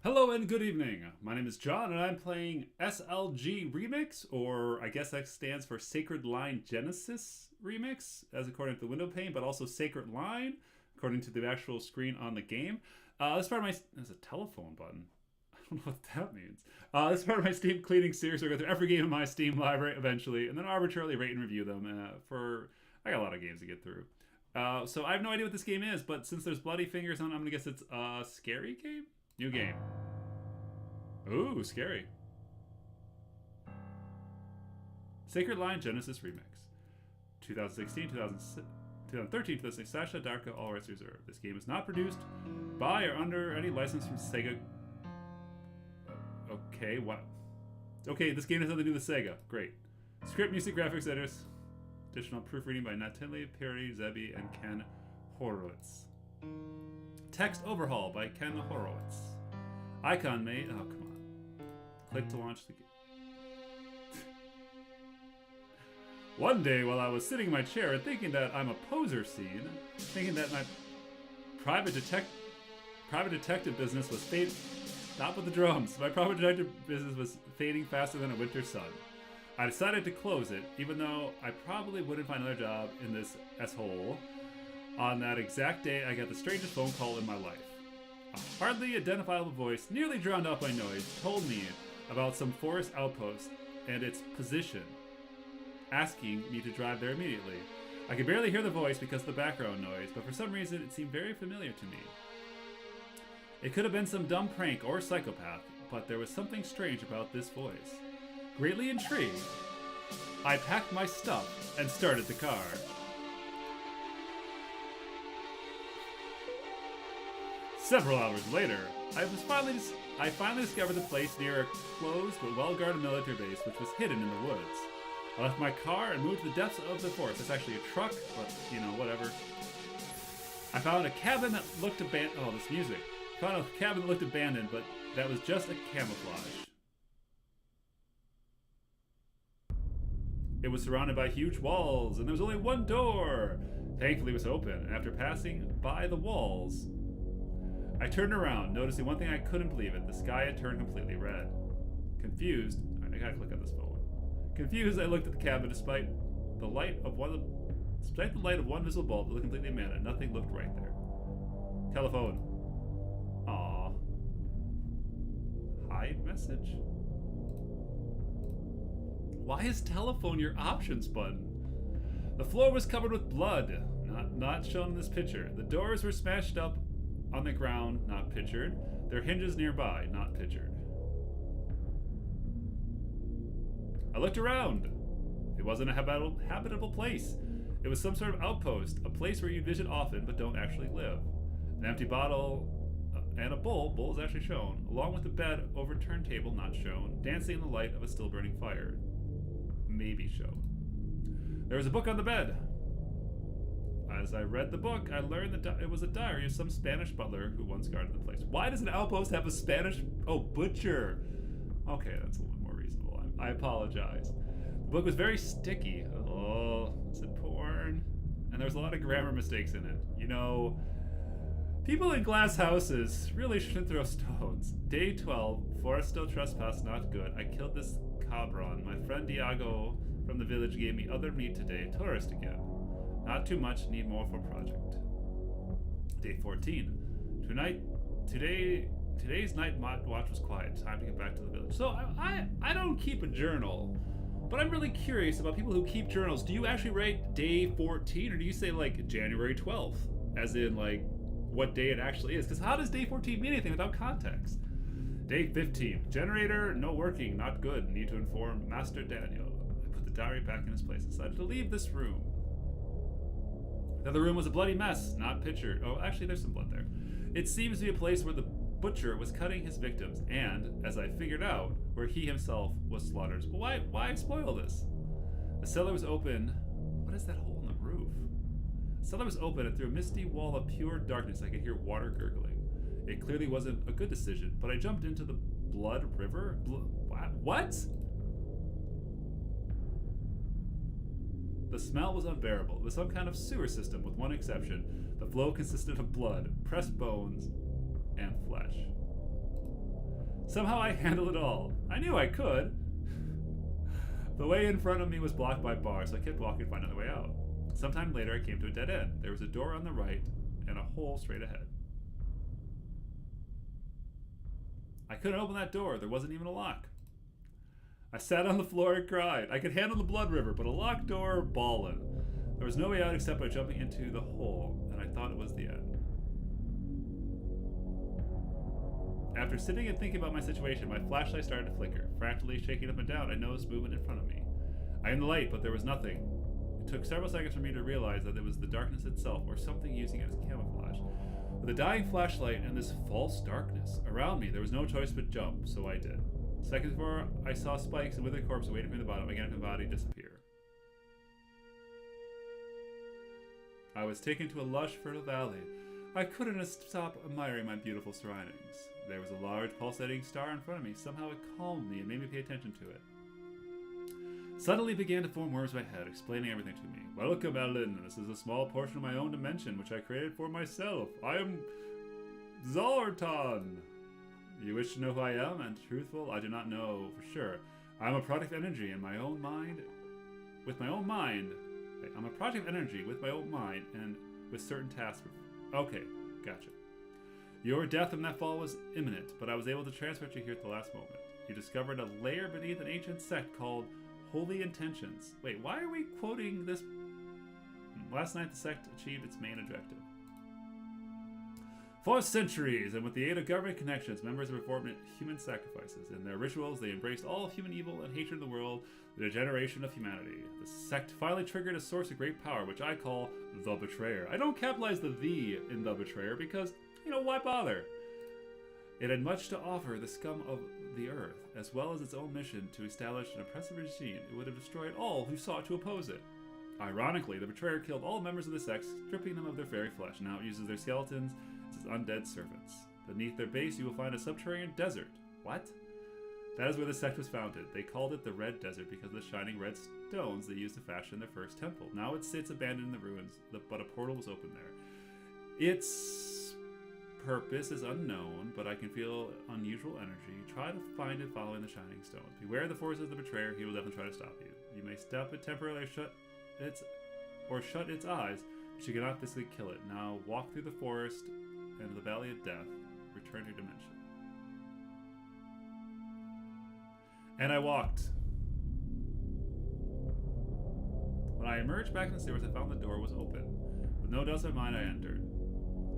Hello and good evening. My name is John and I'm playing SLG Remix, or I guess that stands for Sacred Line Genesis Remix, as according to the window pane, but also Sacred Line, according to the actual screen on the game. This part of my... There's a telephone button. I don't know what that means. This is part of my Steam cleaning series. We'll go through every game in my Steam library eventually, and then arbitrarily rate and review them I got a lot of games to get through. So I have no idea what this game is, but since there's bloody fingers on it, I'm going to guess it's a scary game? New game. Ooh, scary. Sacred Line Genesis Remix. 2016, 2013, 2016, Sasha Darka, all rights reserved. This game is not produced by or under any license from Sega. Okay, what? Okay, this game has nothing to do with Sega. Great. Script, music, graphics, editors. Additional proofreading by Natalie Perry, Zebi, and Ken Horowitz. Text overhaul by Ken Horowitz. Icon made. Oh, come on. Click to launch the game. One day, while I was sitting in my chair and thinking that I'm a poser scene, thinking that my private detective business was fading. Stop with the drums. My private detective business was fading faster than a winter sun. I decided to close it, even though I probably wouldn't find another job in this S-hole. On that exact day, I got the strangest phone call in my life. A hardly identifiable voice, nearly drowned out by noise, told me about some forest outpost and its position, asking me to drive there immediately. I could barely hear the voice because of the background noise, but for some reason it seemed very familiar to me. It could have been some dumb prank or psychopath, but there was something strange about this voice. Greatly intrigued, I packed my stuff and started the car. Several hours later, I finally discovered the place near a closed but well-guarded military base which was hidden in the woods. I left my car and moved to the depths of the forest. It's actually a truck, but, you know, whatever. I found a cabin that looked abandoned. Oh, this music. Found a cabin that looked abandoned, but that was just a camouflage. It was surrounded by huge walls, and there was only one door. Thankfully, it was open, and after passing by the walls, I turned around, noticing one thing I couldn't believe it. The sky had turned completely red. Confused, I gotta click on this phone. Confused, I looked at the cabin despite the light of one visible bulb that looked completely abandoned. Nothing looked right there. Telephone. Aww. Hide message? Why is telephone your options button? The floor was covered with blood, not shown in this picture. The doors were smashed up on the ground, not pictured. Their hinges nearby, not pictured. I looked around. It wasn't a habitable place. It was some sort of outpost, a place where you visit often but don't actually live. An empty bottle and a bowl is actually shown, along with a bed, overturned table not shown, dancing in the light of a still burning fire. Maybe shown. There was a book on the bed. As I read the book, I learned that it was a diary of some Spanish butler who once guarded the place. Why does an outpost have a Spanish... Oh, butcher. Okay, that's a little more reasonable. I apologize. The book was very sticky. Oh, it said porn. And there was a lot of grammar mistakes in it. You know, people in glass houses really shouldn't throw stones. Day 12, forest still trespass, not good. I killed this cabron. My friend Diago from the village gave me other meat today. Tourist again. Not too much, need more for project. Day 14. Today's night watch was quiet. Time to get back to the village. So I don't keep a journal, but I'm really curious about people who keep journals. Do you actually write day 14, or do you say like January 12th? As in like what day it actually is? Because how does day 14 mean anything without context? Day 15. Generator, no working, not good. Need to inform Master Daniel. I put the diary back in its place and decided to leave this room. The other room was a bloody mess, not pictured. Oh, actually, there's some blood there. It seems to be a place where the butcher was cutting his victims, and, as I figured out, where he himself was slaughtered. But why spoil this? The cellar was open. What is that hole in the roof? The cellar was open, and through a misty wall of pure darkness, I could hear water gurgling. It clearly wasn't a good decision, but I jumped into the blood river. What? The smell was unbearable. It was some kind of sewer system, with one exception. The flow consisted of blood, pressed bones, and flesh. Somehow I handled it all. I knew I could. The way in front of me was blocked by bars, so I kept walking to find another way out. Sometime later, I came to a dead end. There was a door on the right and a hole straight ahead. I couldn't open that door. There wasn't even a lock. I sat on the floor and cried. I could handle the blood river, but a locked door, ballin'. There was no way out except by jumping into the hole, and I thought it was the end. After sitting and thinking about my situation, my flashlight started to flicker. Frantically shaking up and down, I noticed movement in front of me. I aimed the light, but there was nothing. It took several seconds for me to realize that it was the darkness itself, or something using it as camouflage. With a dying flashlight and this false darkness around me, there was no choice but jump, so I did. Seconds before, I saw spikes and withered corpse waiting for me at the bottom, again my body disappear. I was taken to a lush, fertile valley. I couldn't stop admiring my beautiful surroundings. There was a large pulsating star in front of me. Somehow it calmed me and made me pay attention to it. Suddenly began to form words in my head, explaining everything to me. Welcome, Ellen. This is a small portion of my own dimension, which I created for myself. I am Zoltan. You wish to know who I am? And truthful, I do not know for sure. I am a product of energy in my own mind. With my own mind. I'm a project of energy with my own mind and with certain tasks. Okay, gotcha. Your death in that fall was imminent, but I was able to transport you here at the last moment. You discovered a lair beneath an ancient sect called Holy Intentions. Wait, why are we quoting this? Last night the sect achieved its main objective. For centuries, and with the aid of government connections, members performed human sacrifices. In their rituals, they embraced all human evil and hatred in the world, the degeneration of humanity. The sect finally triggered a source of great power, which I call the Betrayer. I don't capitalize the "the" in the Betrayer because, why bother? It had much to offer the scum of the earth, as well as its own mission to establish an oppressive regime. It would have destroyed all who sought to oppose it. Ironically, the Betrayer killed all members of the sect, stripping them of their very flesh. Now it uses their skeletons as undead servants. Beneath their base, you will find a subterranean desert. What? That is where the sect was founded. They called it the Red Desert because of the shining red stones they used to fashion their first temple. Now it sits abandoned in the ruins, but a portal was opened there. Its purpose is unknown, but I can feel unusual energy. Try to find it following the shining stones. Beware the forces of the Betrayer. He will definitely try to stop you. You may stop it temporarily or shut its eyes, but you cannot physically kill it. Now walk through the forest and the Valley of Death. Return to your dimension. And I walked. When I emerged back in the stairs, I found the door was open. With no doubts in my mind, I entered.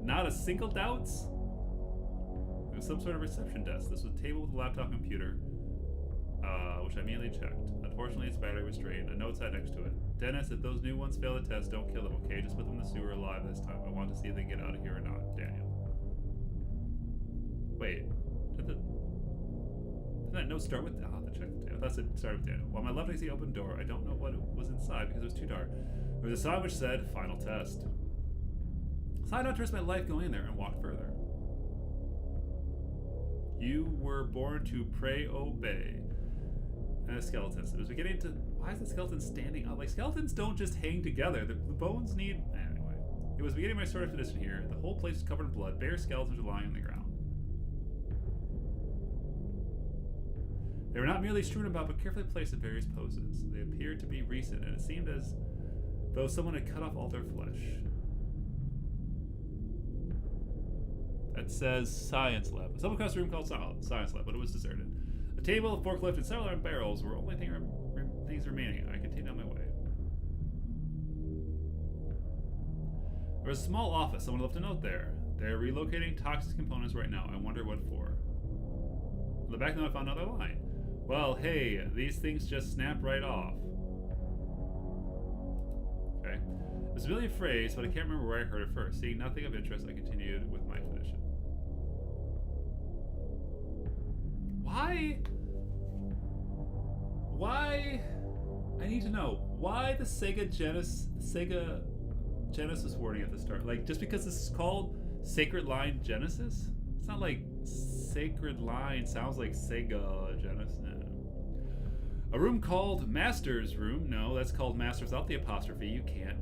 Not a single doubts? It was some sort of reception desk. This was a table with a laptop computer, which I immediately checked. Unfortunately, its battery was drained. A note sat next to it. Dennis, if those new ones fail the test, don't kill them, okay? Just put them in the sewer alive this time. I want to see if they can get out of here or not. Daniel. Wait. Didn't that note start with... I'll have to check the table. I thought it started with Daniel. While my left I see open door, I don't know what was inside because it was too dark. There was a sign which said, Final Test. So I don't risk my life going in there and walked further. You were born to pray, obey. And a skeleton. So it was beginning to... Why is the skeleton standing up? Like, skeletons don't just hang together. The bones need... Anyway. It was beginning my sort of tradition here. The whole place was covered in blood. Bare skeletons were lying on the ground. They were not merely strewn about, but carefully placed in various poses. They appeared to be recent, and it seemed as though someone had cut off all their flesh. That says Science Lab. I stumbled across a room called Science Lab, but it was deserted. A table, a forklift, and several iron barrels were the only things remaining. I continued on my way. There was a small office. Someone left a note there. They're relocating toxic components right now. I wonder what for. On the back note, I found another line. Well, hey, these things just snap right off. Okay. It was a familiar phrase, but I can't remember where I heard it first. Seeing nothing of interest, I continued with my expedition. Why? I need to know. Why the Sega Genesis warning at the start? Like, just because this is called Sacred Line Genesis? It's not like Sacred Line sounds like Sega Genesis. A room called Master's Room. No, that's called Master without the apostrophe. You can't.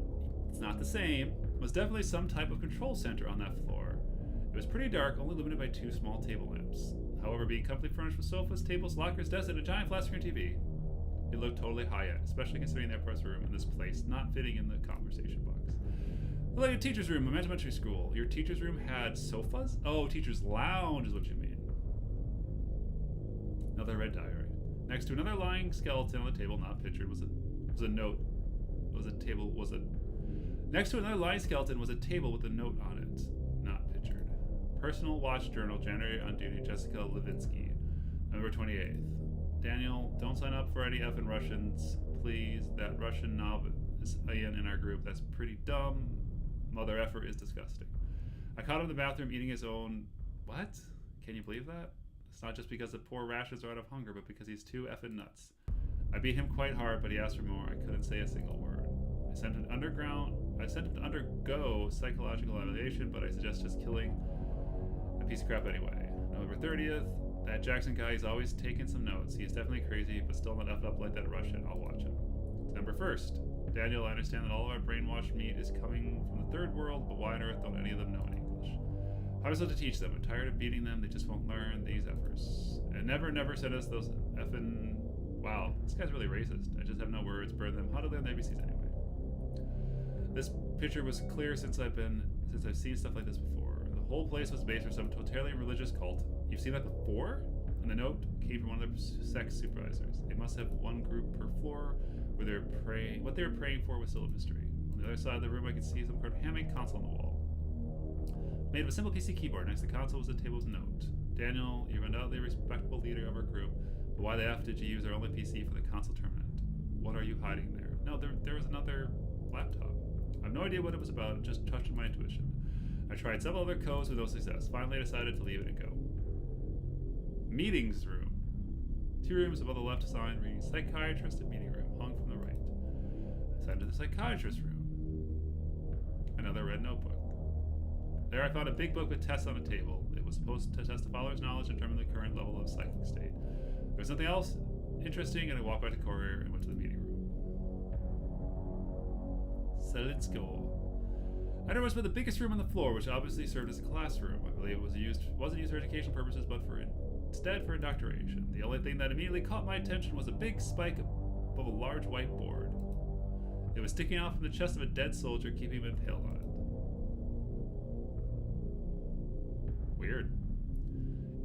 It's not the same. It was definitely some type of control center on that floor. It was pretty dark, only illuminated by two small table lamps. However, however, being comfortably furnished with sofas, tables, lockers, desks, and a giant flat screen TV. It looked totally high-end, especially considering the airport's room in this place not fitting in the conversation box. Like a teacher's room, a elementary school. Your teacher's room had sofas? Oh, teacher's lounge is what you mean. Another red diary. Next to another lying skeleton on the table, not pictured, was a note. Next to another lying skeleton was a table with a note on it, not pictured. Personal watch journal, janitor on duty, Jessica Levinsky, November 28th. Daniel, don't sign up for any effing Russians, please. That Russian knob is in our group. That's pretty dumb. Mother effer is disgusting. I caught him in the bathroom eating his own... What? Can you believe that? It's not just because the poor rashes are out of hunger, but because he's too effing nuts. I beat him quite hard, but he asked for more. I couldn't say a single word. I sent him to undergo psychological evaluation, but I suggest just killing a piece of crap anyway. November 30th. That Jackson guy, he's always taking some notes. He is definitely crazy, but still not effed up like that Russian. I'll watch him. December 1st. Daniel, I understand that all of our brainwashed meat is coming from the third world, but why on earth don't any of them know any English? How am I supposed to teach them? I'm tired of beating them. They just won't learn these efforts. And never send us those effing... Wow, this guy's really racist. I just have no words. Burn them. How to learn the ABCs anyway? This picture was clear since I've seen stuff like this before. The whole place was based for some totally religious cult. You've seen that before? And the note came from one of their sex supervisors. They must have one group per floor where they're praying. What they were praying for was still a mystery. On the other side of the room, I could see some kind of handmade console on the wall. Made of a simple PC keyboard. Next to the console was a table's note. Daniel, you're undoubtedly a respectable leader of our group, but why the F did you use our only PC for the console tournament? What are you hiding there? No, there was another laptop. I have no idea what it was about. It just touched my intuition. I tried several other codes with no success. Finally, I decided to leave it and go. Meetings room. 2 rooms above the left sign reading psychiatrist and meeting room, hung from the right. I signed to the psychiatrist room. Another red notebook. There I found a big book with tests on a table. It was supposed to test the follower's knowledge and determine the current level of psychic state. There was nothing else interesting, and I walked back to the corridor and went to the meeting room. So let's go. I noticed about the biggest room on the floor, which obviously served as a classroom. I believe it wasn't used for educational purposes, but instead for indoctrination. The only thing that immediately caught my attention was a big spike above a large whiteboard. It was sticking out from the chest of a dead soldier, keeping him impaled on it. Weird.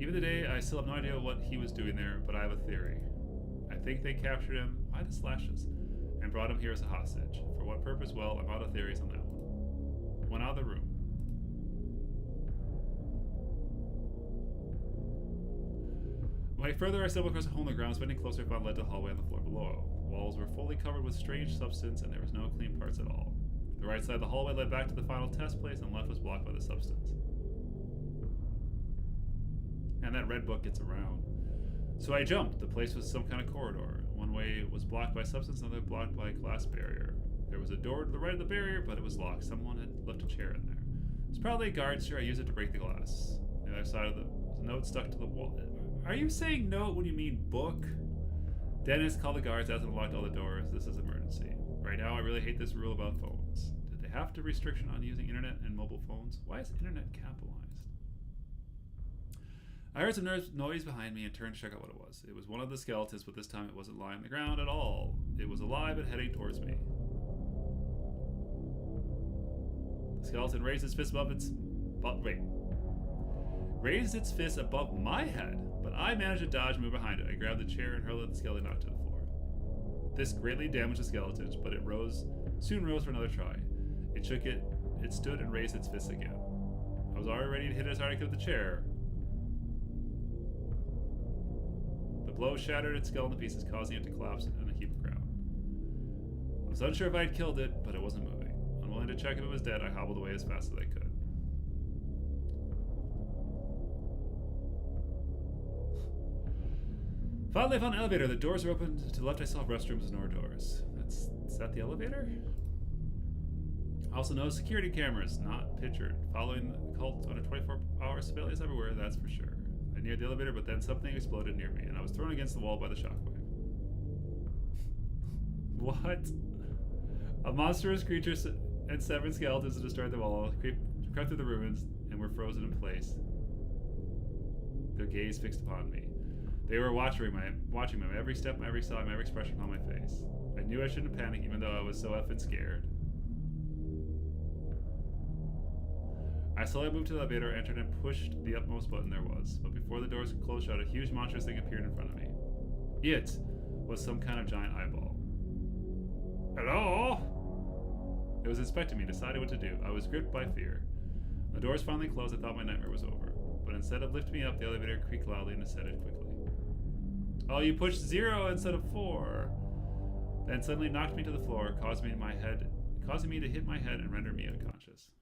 Even today, I still have no idea what he was doing there, but I have a theory. I think they captured him, why the slashes, and brought him here as a hostage. For what purpose? Well, I'm out of theories on that one. Went out of the room. When I further, I stumbled across a hole in the ground, spending closer, found led to the hallway on the floor below. The walls were fully covered with strange substance, and there was no clean parts at all. The right side of the hallway led back to the final test place, and the left was blocked by the substance. And that red book gets around. So I jumped. The place was some kind of corridor. One way was blocked by substance, another blocked by a glass barrier. There was a door to the right of the barrier, but it was locked. Someone had left a chair in there. It's probably a guard's chair. I used it to break the glass. On the other side of the note stuck to the wall. Are you saying note when you mean book? Dennis, called the guards, asked them to lock all the doors. This is emergency. Right now, I really hate this rule about phones. Did they have to restriction on using internet and mobile phones? Why is internet capitalized? I heard some noise behind me and turned to check out what it was. It was one of the skeletons, but this time it wasn't lying on the ground at all. It was alive and heading towards me. The skeleton raised its fist above raised its fist above my head, but I managed to dodge and move behind it. I grabbed the chair and hurled it at the skeleton, knocked to the floor. This greatly damaged the skeleton, but it soon rose for another try. It stood and raised its fist again. I was already ready to hit it as hard as I could with the chair. The blow shattered its skull into pieces, causing it to collapse in a heap of ground. I was unsure if I had killed it, but it wasn't moving. Unwilling to check if it was dead, I hobbled away as fast as I could. Finally, I found an elevator. The doors were open. To the left, I saw restrooms and more doors. Is that the elevator? I also noticed security cameras, not pictured, following the cult under 24-hour surveillance everywhere, that's for sure. I neared the elevator, but then something exploded near me, and I was thrown against the wall by the shockwave. What? A monstrous creature and 7 skeletons destroyed the wall, crept through the ruins, and were frozen in place. their gaze fixed upon me. They were watching my every step, my every sigh, my every expression on my face. I knew I shouldn't panic, even though I was so effing scared. I slowly moved to the elevator, entered, and pushed the utmost button there was. But before the doors could close shut, a huge monstrous thing appeared in front of me. It was some kind of giant eyeball. Hello? It was inspecting me, deciding what to do. I was gripped by fear. When the doors finally closed, I thought my nightmare was over. But instead of lifting me up, the elevator creaked loudly and descended quickly. Oh, you pushed 0 instead of 4. Then suddenly knocked me to the floor, causing me to hit my head and render me unconscious.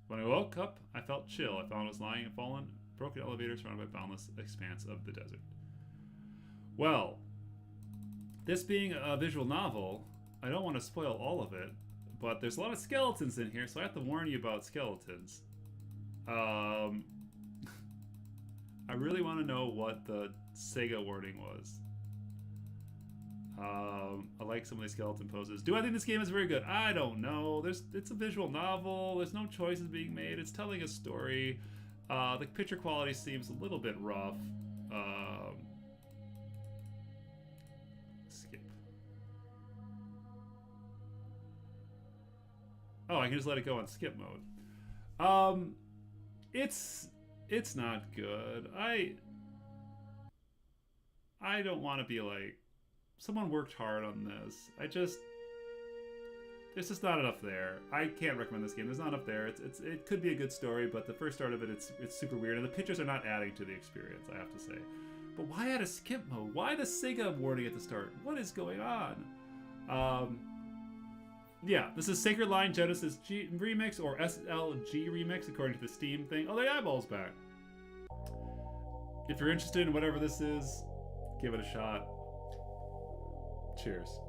When I woke up, I felt chill. I found I was lying in a fallen, broken elevator surrounded by boundless expanse of the desert. Well, this being a visual novel, I don't want to spoil all of it, but there's a lot of skeletons in here, so I have to warn you about skeletons. I really want to know what the Sega warning was. I like some of these skeleton poses. Do I think this game is very good? I don't know. It's a visual novel. There's no choices being made. It's telling a story. The picture quality seems a little bit rough. Skip. Oh, I can just let it go on skip mode. It's not good. I don't want to be like, someone worked hard on this. There's just not enough there. I can't recommend this game. There's not enough there. It could be a good story, but the first start of it, it's super weird, and the pictures are not adding to the experience, I have to say. But why add a skip mode? Why the Sega warning at the start? What is going on? Yeah, this is Sacred Line Genesis G Remix, or SLG Remix, according to the Steam thing. Oh, the eyeball's back. If you're interested in whatever this is, give it a shot. Cheers.